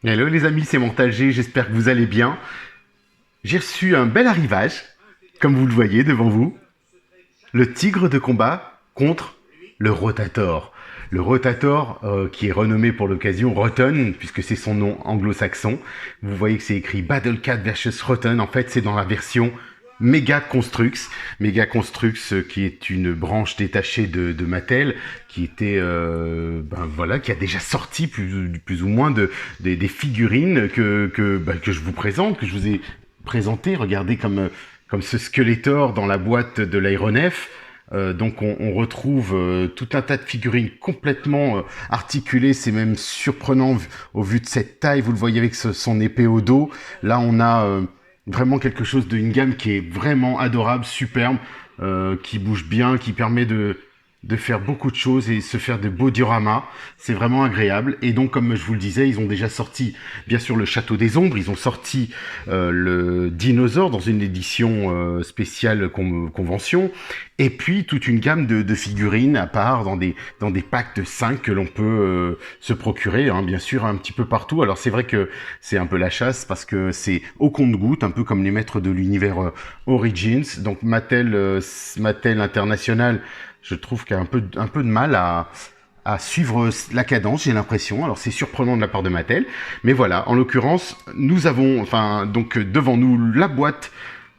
Hello les amis, c'est Mental G, j'espère que vous allez bien. J'ai reçu un bel arrivage, comme vous le voyez devant vous. Le tigre de combat contre le Rotator. Le Rotator, qui est renommé pour l'occasion Rotten, puisque c'est son nom anglo-saxon. Vous voyez que c'est écrit Battle Cat vs Rotten. En fait, c'est dans la version Mega Construx. Mega Construx, qui est une branche détachée de Mattel, qui était, voilà, qui a déjà sorti plus ou moins des figurines que je vous présente, que je vous ai présenté. Regardez comme ce Skeletor dans la boîte de l'aéronef. Donc on retrouve tout un tas de figurines complètement articulées, c'est même surprenant au vu de cette taille, vous le voyez avec son épée au dos. Là on a vraiment quelque chose d'une gamme qui est vraiment adorable, superbe, qui bouge bien, qui permet de faire beaucoup de choses et se faire de beaux dioramas. C'est vraiment agréable. Et donc, comme je vous le disais, ils ont déjà sorti, bien sûr, le Château des Ombres. Ils ont sorti le Dinosaure dans une édition spéciale convention. Et puis, toute une gamme de figurines à part dans des packs de 5 que l'on peut se procurer, hein, bien sûr, un petit peu partout. Alors, c'est vrai que c'est un peu la chasse parce que c'est au compte-gouttes, un peu comme les maîtres de l'univers Origins. Donc, Mattel International, je trouve qu'il y a un peu de mal à suivre la cadence, j'ai l'impression. Alors c'est surprenant de la part de Mattel, mais voilà, en l'occurrence, nous avons, donc devant nous la boîte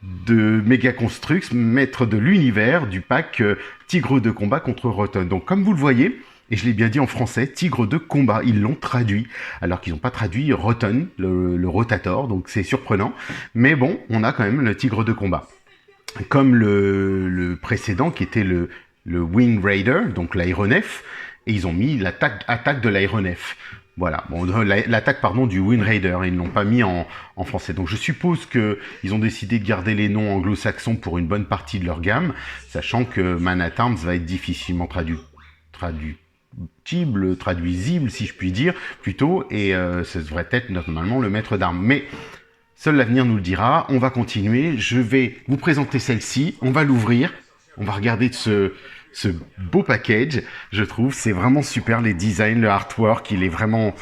de Mega Construx, maître de l'univers du pack Tigre de combat contre Rotten. Donc comme vous le voyez, et je l'ai bien dit en français, Tigre de combat, ils l'ont traduit, alors qu'ils n'ont pas traduit Rotten, le Rotator, donc c'est surprenant. Mais bon, on a quand même le Tigre de combat. Comme le précédent qui était le Wing Raider, donc l'aéronef, et ils ont mis attaque de l'aéronef. Voilà, bon, l'attaque du Wind Raider, ils ne l'ont pas mis en français. Donc je suppose qu'ils ont décidé de garder les noms anglo-saxons pour une bonne partie de leur gamme, sachant que Man at Arms va être difficilement traduisible, si je puis dire, plutôt, et ce devrait être normalement le maître d'armes. Mais seul l'avenir nous le dira. On va continuer, je vais vous présenter celle-ci, on va l'ouvrir, on va regarder ce beau package, je trouve. C'est vraiment super, les designs, le artwork, il est vraiment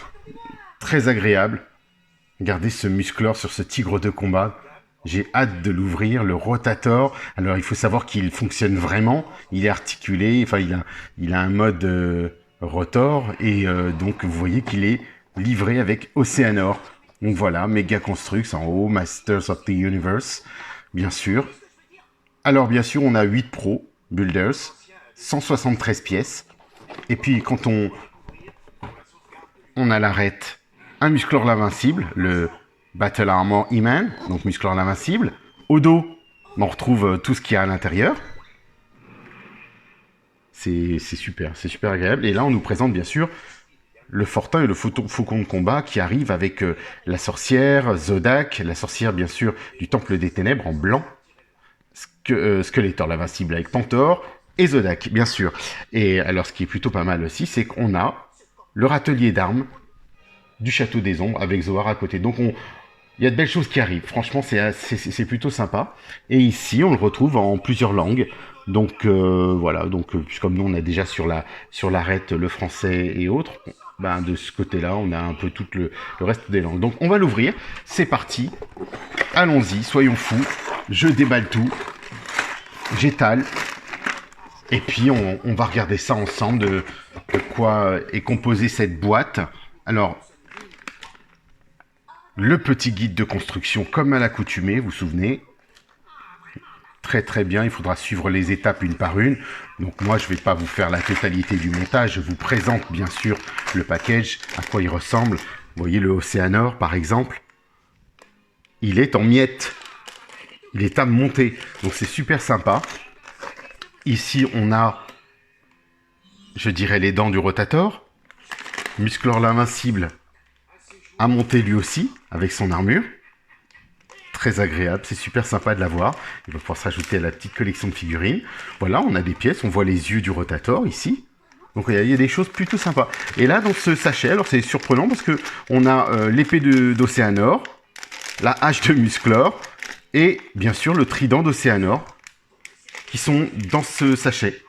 très agréable. Regardez ce musclor sur ce tigre de combat. J'ai hâte de l'ouvrir, le Rotator. Alors, il faut savoir qu'il fonctionne vraiment. Il est articulé, enfin, il a un mode rotor. Et donc, vous voyez qu'il est livré avec Oceanor. Donc voilà, Mega Construx en haut, Masters of the Universe, bien sûr. Alors, bien sûr, on a 8 Pro Builders, 173 pièces. Et puis, quand on a l'arrête, un Musclor l'invincible, le Battle Armor E-Man, donc Musclor l'invincible. Au dos, on retrouve tout ce qu'il y a à l'intérieur. C'est super agréable. Et là, on nous présente bien sûr le Fortin et le Faucon de combat qui arrivent avec la sorcière, Zodak, la sorcière bien sûr du Temple des Ténèbres en blanc, Skeletor l'invincible avec Pantor, et Zodak, bien sûr. Et alors, ce qui est plutôt pas mal aussi, c'est qu'on a le râtelier d'armes du Château des Ombres avec Zohar à côté. Donc, il y a de belles choses qui arrivent. Franchement, c'est plutôt sympa. Et ici, on le retrouve en plusieurs langues. Donc, voilà. Donc, comme nous, on a déjà sur l'arête le français et autres, ben, de ce côté-là, on a un peu tout le reste des langues. Donc, on va l'ouvrir. C'est parti. Allons-y, soyons fous. Je déballe tout. J'étale. Et puis, on va regarder ça ensemble, de quoi est composée cette boîte. Alors, le petit guide de construction, comme à l'accoutumée, vous vous souvenez. Très bien, il faudra suivre les étapes une par une. Donc moi, je ne vais pas vous faire la totalité du montage. Je vous présente bien sûr le package, à quoi il ressemble. Vous voyez le Oceanor, par exemple. Il est en miettes. Il est à monter. Donc c'est super sympa. Ici, on a, je dirais, les dents du Rotator. Musclor l'invincible à monter lui aussi, avec son armure. Très agréable, c'est super sympa de l'avoir. Il va pouvoir s'ajouter à la petite collection de figurines. Voilà, on a des pièces, on voit les yeux du Rotator ici. Donc il y a des choses plutôt sympas. Et là, dans ce sachet, alors c'est surprenant parce que on a l'épée d'Oceanor, la hache de Musclor, et bien sûr le trident d'Oceanor, qui sont dans ce sachet.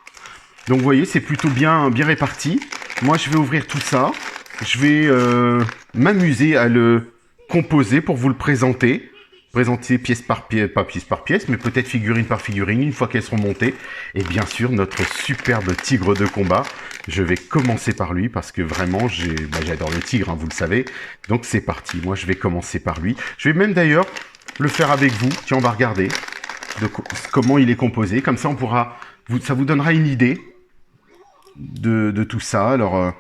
Donc vous voyez, c'est plutôt bien réparti. Moi, je vais ouvrir tout ça. je vais m'amuser à le composer pour vous le présenter. Présenter pièce par pièce, pas pièce par pièce, mais peut-être figurine par figurine, une fois qu'elles seront montées. Et bien sûr, notre superbe tigre de combat. Je vais commencer par lui, parce que vraiment, j'adore le tigre, hein, vous le savez. Donc c'est parti, moi je vais commencer par lui. Je vais même d'ailleurs le faire avec vous. Tiens, on va regarder de comment il est composé. Comme ça, on pourra, ça vous donnera une idée de tout ça. Alors,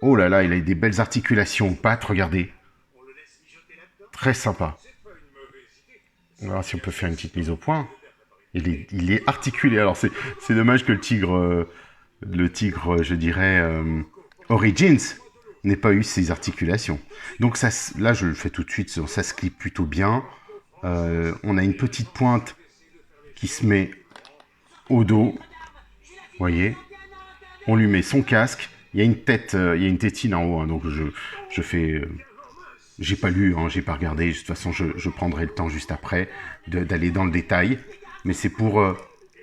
oh là là, il a des belles articulations aux pattes, regardez. Très sympa. On va voir si on peut faire une petite mise au point. Il est articulé. Alors, c'est dommage que le tigre, je dirais, Origins, n'ait pas eu ses articulations. Donc, ça, là, je le fais tout de suite. Ça se clip plutôt bien. On a une petite pointe qui se met au dos. Vous voyez, on lui met son casque. Il y a une tête, il y a une tétine en haut. Hein, donc, je fais... j'ai pas lu, hein, j'ai pas regardé. De toute façon, je prendrai le temps juste après d'aller dans le détail. Mais c'est pour que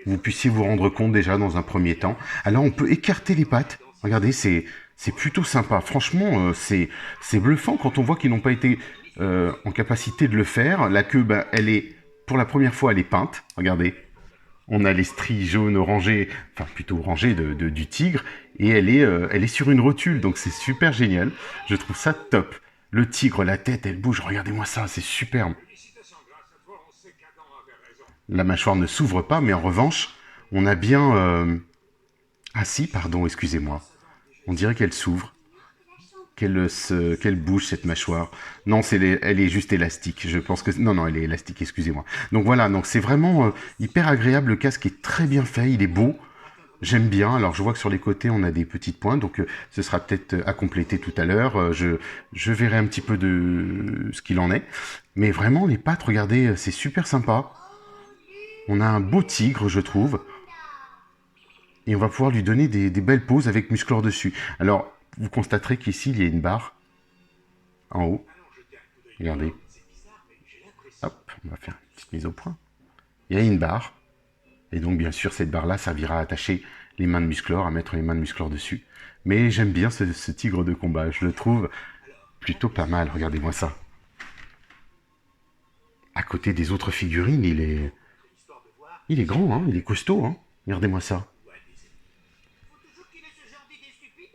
vous puissiez vous rendre compte déjà dans un premier temps. Alors, on peut écarter les pattes. Regardez, c'est plutôt sympa. Franchement, c'est bluffant quand on voit qu'ils n'ont pas été en capacité de le faire. La queue, bah, elle est, pour la première fois, elle est peinte. Regardez. On a les stries jaunes orangées, enfin plutôt orangées du tigre. Et elle est sur une rotule. Donc, c'est super génial. Je trouve ça top. Le tigre, la tête, elle bouge. Regardez-moi ça, c'est superbe. La mâchoire ne s'ouvre pas, mais en revanche, on a bien... Ah si, pardon, excusez-moi. On dirait qu'elle s'ouvre, qu'elle bouge, cette mâchoire. Non, elle est juste élastique. Je pense que... Non, elle est élastique, excusez-moi. Donc voilà, donc c'est vraiment hyper agréable. Le casque est très bien fait, il est beau. J'aime bien. Alors, je vois que sur les côtés, on a des petites pointes. Donc, ce sera peut-être à compléter tout à l'heure. Je verrai un petit peu de ce qu'il en est. Mais vraiment, les pattes, regardez, c'est super sympa. On a un beau tigre, je trouve. Et on va pouvoir lui donner des belles poses avec Musclor dessus. Alors, vous constaterez qu'ici, il y a une barre en haut. Regardez. Hop, on va faire une petite mise au point. Il y a une barre. Et donc, bien sûr, cette barre-là servira à attacher les mains de Musclor, à mettre les mains de Musclor dessus. Mais j'aime bien ce tigre de combat. Je le trouve plutôt pas mal. Regardez-moi ça. À côté des autres figurines, il est grand, hein, il est costaud. Hein. Regardez-moi ça.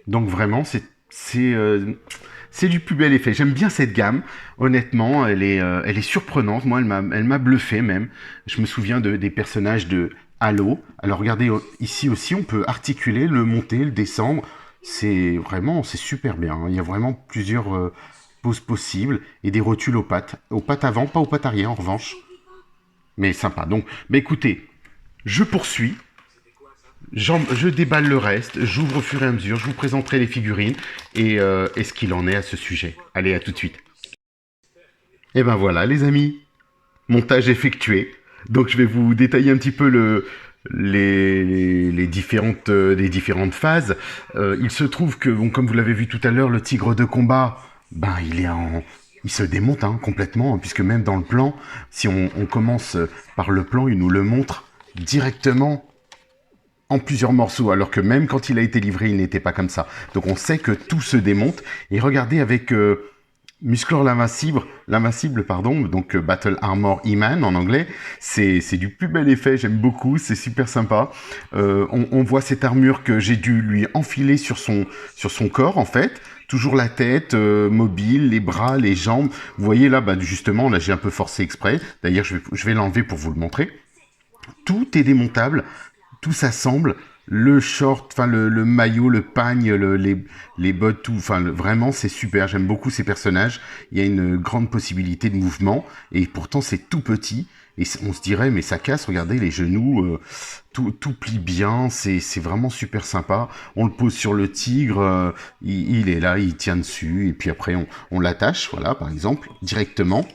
Donc vraiment, c'est du plus bel effet. J'aime bien cette gamme. Honnêtement, elle est surprenante. Moi, elle m'a bluffé même. Je me souviens des personnages de Halo. Alors regardez, ici aussi, on peut articuler, le monter, le descendre. C'est super bien. Il y a vraiment plusieurs poses possibles et des rotules aux pattes. Aux pattes avant, pas aux pattes arrière en revanche. Mais sympa. Donc, bah écoutez, je poursuis. Je déballe le reste, j'ouvre au fur et à mesure, je vous présenterai les figurines et ce qu'il en est à ce sujet. Allez, à tout de suite. Et ben voilà, les amis, montage effectué. Donc je vais vous détailler un petit peu les différentes phases. Il se trouve que, bon, comme vous l'avez vu tout à l'heure, le tigre de combat, ben il se démonte hein, complètement, hein, puisque même dans le plan, si on commence par le plan, il nous le montre directement en plusieurs morceaux, alors que même quand il a été livré, il n'était pas comme ça. Donc on sait que tout se démonte. Et regardez avec Musclor l'invincible, pardon, donc Battle Armor E-Man en anglais, c'est du plus bel effet, j'aime beaucoup, c'est super sympa. On voit cette armure que j'ai dû lui enfiler sur son corps en fait. Toujours la tête mobile, les bras, les jambes. Vous voyez là, bah, justement, là j'ai un peu forcé exprès. D'ailleurs, je vais l'enlever pour vous le montrer. Tout est démontable. Tout s'assemble, le short, enfin le maillot, le pagne, les bottes, tout, enfin vraiment c'est super, j'aime beaucoup ces personnages, il y a une grande possibilité de mouvement, et pourtant c'est tout petit, et on se dirait mais ça casse, regardez les genoux, tout plie bien, c'est vraiment super sympa, on le pose sur le tigre, il est là, il tient dessus, et puis après on l'attache, voilà par exemple, directement,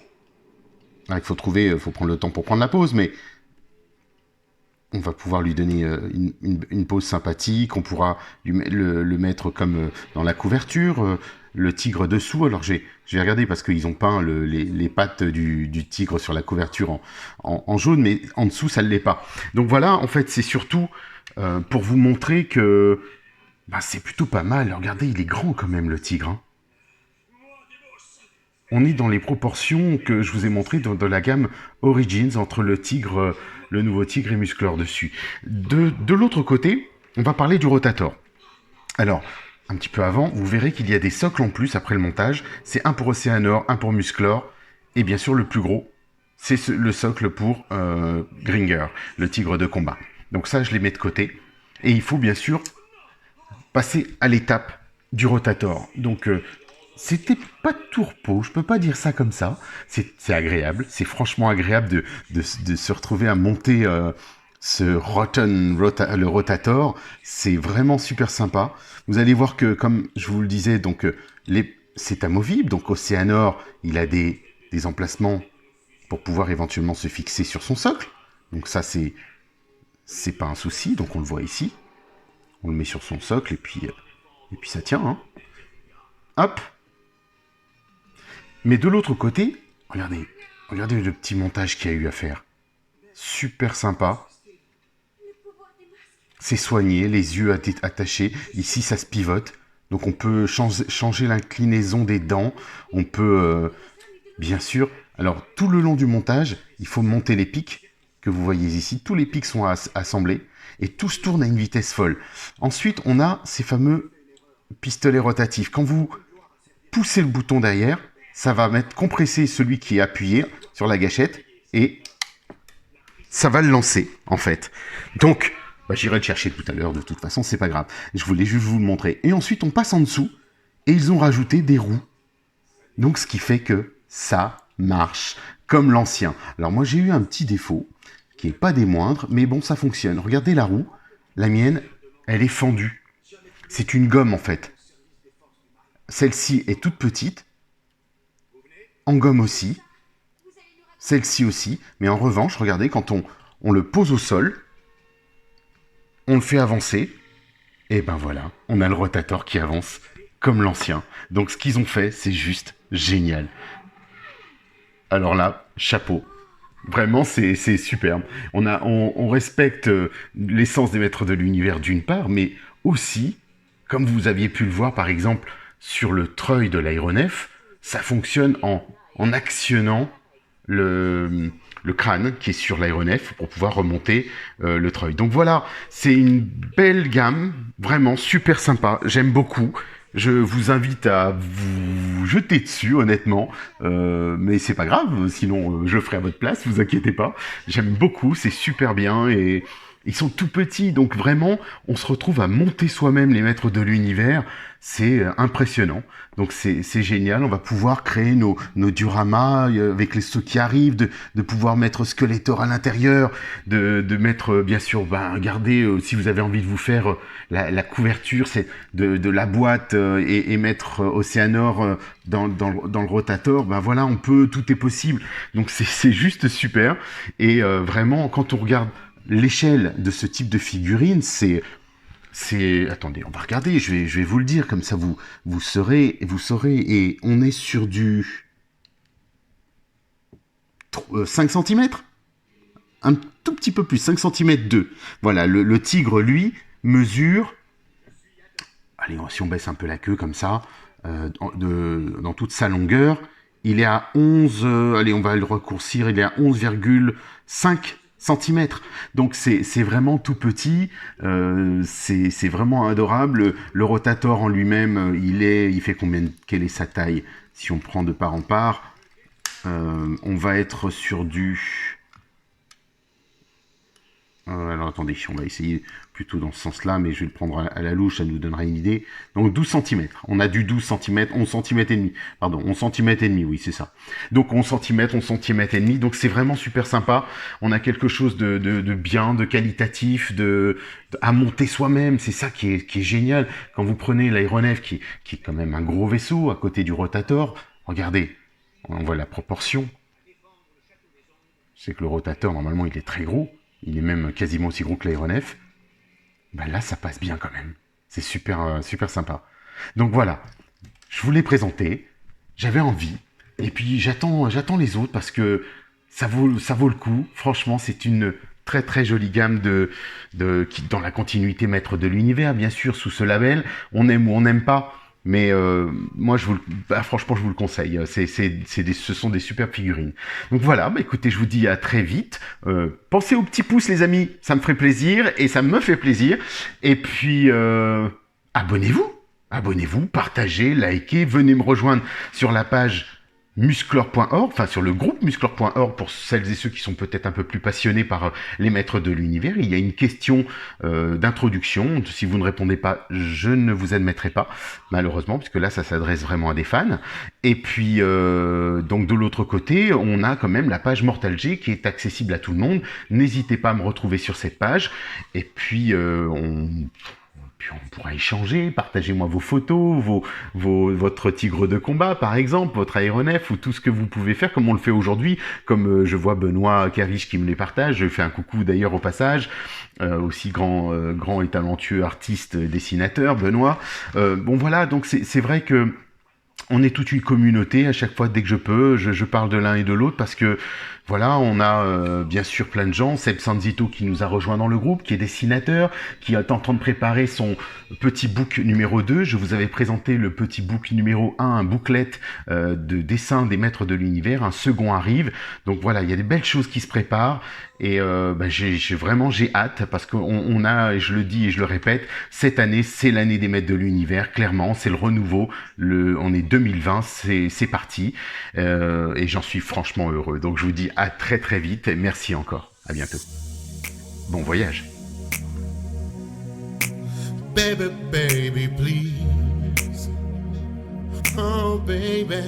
il faut prendre le temps pour prendre la pose, mais on va pouvoir lui donner une pose sympathique, on pourra le mettre comme dans la couverture, le tigre dessous. Alors j'ai regardé parce qu'ils ont peint les pattes du tigre sur la couverture en jaune, mais en dessous ça ne l'est pas. Donc voilà, en fait c'est surtout pour vous montrer que bah, c'est plutôt pas mal. Regardez, il est grand quand même, le tigre, hein. On est dans les proportions que je vous ai montrées dans la gamme Origins entre le tigre, le nouveau tigre et Musclor dessus. De l'autre côté, on va parler du Rotator. Alors, un petit peu avant, vous verrez qu'il y a des socles en plus après le montage. C'est un pour Oceanor, un pour Musclor, et bien sûr le plus gros, c'est le socle pour Gringer, le tigre de combat. Donc ça, je les mets de côté. Et il faut bien sûr passer à l'étape du Rotator. Donc c'était pas tout repos, je peux pas dire ça comme ça. C'est agréable, c'est franchement agréable de se retrouver à monter le Rotator. C'est vraiment super sympa. Vous allez voir que, comme je vous le disais, donc c'est amovible. Donc Oceanor, il a des emplacements pour pouvoir éventuellement se fixer sur son socle. Donc ça, c'est pas un souci. Donc on le voit ici. On le met sur son socle et puis ça tient, hein. Hop. Mais de l'autre côté, regardez le petit montage qu'il y a eu à faire. Super sympa. C'est soigné, les yeux attachés. Ici, ça se pivote. Donc on peut changer l'inclinaison des dents. On peut, bien sûr... Alors, tout le long du montage, il faut monter les pics que vous voyez ici. Tous les pics sont assemblés et tous tournent à une vitesse folle. Ensuite, on a ces fameux pistolets rotatifs. Quand vous poussez le bouton derrière, ça va compresser celui qui est appuyé sur la gâchette et ça va le lancer, en fait. Donc, bah, j'irai le chercher tout à l'heure, de toute façon, c'est pas grave. Je voulais juste vous le montrer. Et ensuite, on passe en dessous et ils ont rajouté des roues. Donc, ce qui fait que ça marche comme l'ancien. Alors, moi, j'ai eu un petit défaut qui n'est pas des moindres, mais bon, ça fonctionne. Regardez la roue. La mienne, elle est fendue. C'est une gomme, en fait. Celle-ci est toute petite. En gomme aussi. Celle-ci aussi. Mais en revanche, regardez, quand on le pose au sol, on le fait avancer. Et ben voilà, on a le Rotator qui avance comme l'ancien. Donc ce qu'ils ont fait, c'est juste génial. Alors là, chapeau. Vraiment, c'est superbe. On respecte l'essence des maîtres de l'univers d'une part, mais aussi, comme vous aviez pu le voir par exemple sur le treuil de l'aéronef, ça fonctionne en actionnant le crâne qui est sur l'aéronef pour pouvoir remonter le treuil. Donc voilà, c'est une belle gamme, vraiment super sympa, j'aime beaucoup. Je vous invite à vous jeter dessus, honnêtement, mais c'est pas grave, sinon je le ferai à votre place, vous inquiétez pas. J'aime beaucoup, c'est super bien et ils sont tout petits, donc vraiment, on se retrouve à monter soi-même les maîtres de l'univers. C'est impressionnant. Donc c'est génial. On va pouvoir créer nos dioramas avec les stocks qui arrivent, de pouvoir mettre Skeletor à l'intérieur, de mettre, bien sûr, regardez, si vous avez envie de vous faire la couverture c'est de la boîte et mettre Oceanor dans le Rotator, voilà, on peut, tout est possible. Donc c'est juste super. Et vraiment, quand on regarde l'échelle de ce type de figurine, attendez, on va regarder, je vais vous le dire, comme ça vous saurez, et on est sur du 5 cm, un tout petit peu plus, 5 cm 2. Voilà, le tigre, lui, mesure, allez, si on baisse un peu la queue comme ça, dans toute sa longueur, il est à 11, allez, on va le raccourcir, il est à 11,5 cm. Donc c'est vraiment tout petit, c'est vraiment adorable. Le Rotator en lui-même, il fait combien, quelle est sa taille? Si on prend de part en part, on va être sur du... alors attendez, on va essayer plutôt dans ce sens-là, mais je vais le prendre à la louche, ça nous donnera une idée. Donc 12 cm, on a du 12 cm, 11 cm et demi, pardon, 11 cm et demi, oui c'est ça. Donc 11 cm, 11 cm et demi, donc c'est vraiment super sympa. On a quelque chose de bien, de qualitatif, à monter soi-même, c'est ça qui est génial. Quand vous prenez l'aéronef, qui est quand même un gros vaisseau à côté du Rotator, regardez, on voit la proportion. C'est que le Rotator, normalement, il est très gros. Il est même quasiment aussi gros que l'aéronef. Là, ça passe bien quand même. C'est super, super sympa. Donc voilà, je vous l'ai présenté. J'avais envie. Et puis j'attends les autres parce que ça vaut le coup. Franchement, c'est une très très jolie gamme qui dans la continuité Maître de l'Univers, bien sûr, sous ce label. On aime ou on n'aime pas. Mais moi, franchement, je vous le conseille. Ce sont des superbes figurines. Donc voilà, écoutez, je vous dis à très vite. Pensez au petit pouce, les amis. Ça me ferait plaisir et ça me fait plaisir. Et puis, abonnez-vous. Abonnez-vous, partagez, likez. Venez me rejoindre sur la page musclor.org, enfin sur le groupe musclor.org pour celles et ceux qui sont peut-être un peu plus passionnés par les maîtres de l'univers. Il y a une question d'introduction. Si vous ne répondez pas, je ne vous admettrai pas, malheureusement, puisque là, ça s'adresse vraiment à des fans. Et puis, donc de l'autre côté, on a quand même la page Mortal G qui est accessible à tout le monde. N'hésitez pas à me retrouver sur cette page. Et puis, on pourra échanger, partagez-moi vos photos, votre tigre de combat par exemple, votre aéronef ou tout ce que vous pouvez faire comme on le fait aujourd'hui, comme je vois Benoît Kervich qui me les partage, je fais un coucou d'ailleurs au passage, aussi grand et talentueux artiste dessinateur, Benoît. Bon voilà, donc c'est vrai que on est toute une communauté, à chaque fois dès que je peux, je parle de l'un et de l'autre parce que voilà, on a bien sûr plein de gens, Seb Sanzito qui nous a rejoint dans le groupe, qui est dessinateur, qui est en train de préparer son petit book numéro 2. Je vous avais présenté le petit book numéro 1, un booklet de dessin des maîtres de l'univers, un second arrive. Donc voilà, il y a des belles choses qui se préparent et j'ai hâte parce qu'on a, et je le dis et je le répète, cette année c'est l'année des maîtres de l'univers, clairement, c'est le renouveau, on est 2020, c'est parti et j'en suis franchement heureux. Donc je vous dis à très très vite et merci encore. À bientôt. Bon voyage. Baby, baby, please. Oh, baby.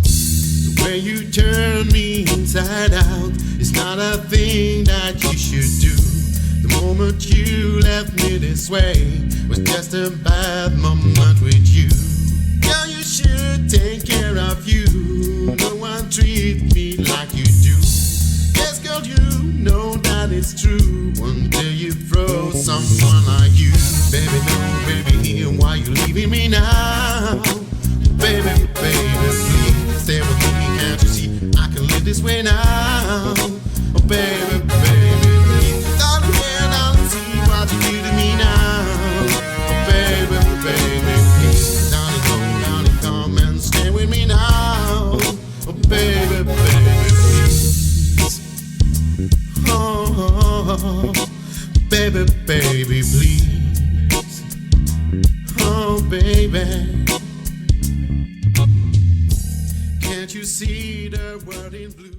The way you turn me inside out is not a thing that you should do. The moment you left me this way was just a bad moment with you. Girl, you should take care of you. No one treat me like you do. Yes, girl, you know that it's true until you throw someone like you. Baby, no, baby, why you leaving me now? Baby, baby, please stay with me. Can't you see I can live this way now? Oh, baby, baby, please. Darling, can't see what you do to me now? Oh, baby, baby, please. Darling, go down and come and stay with me now. Oh, baby, baby, please. Oh, baby, baby, please. Oh, baby. Can't you see the world in blue?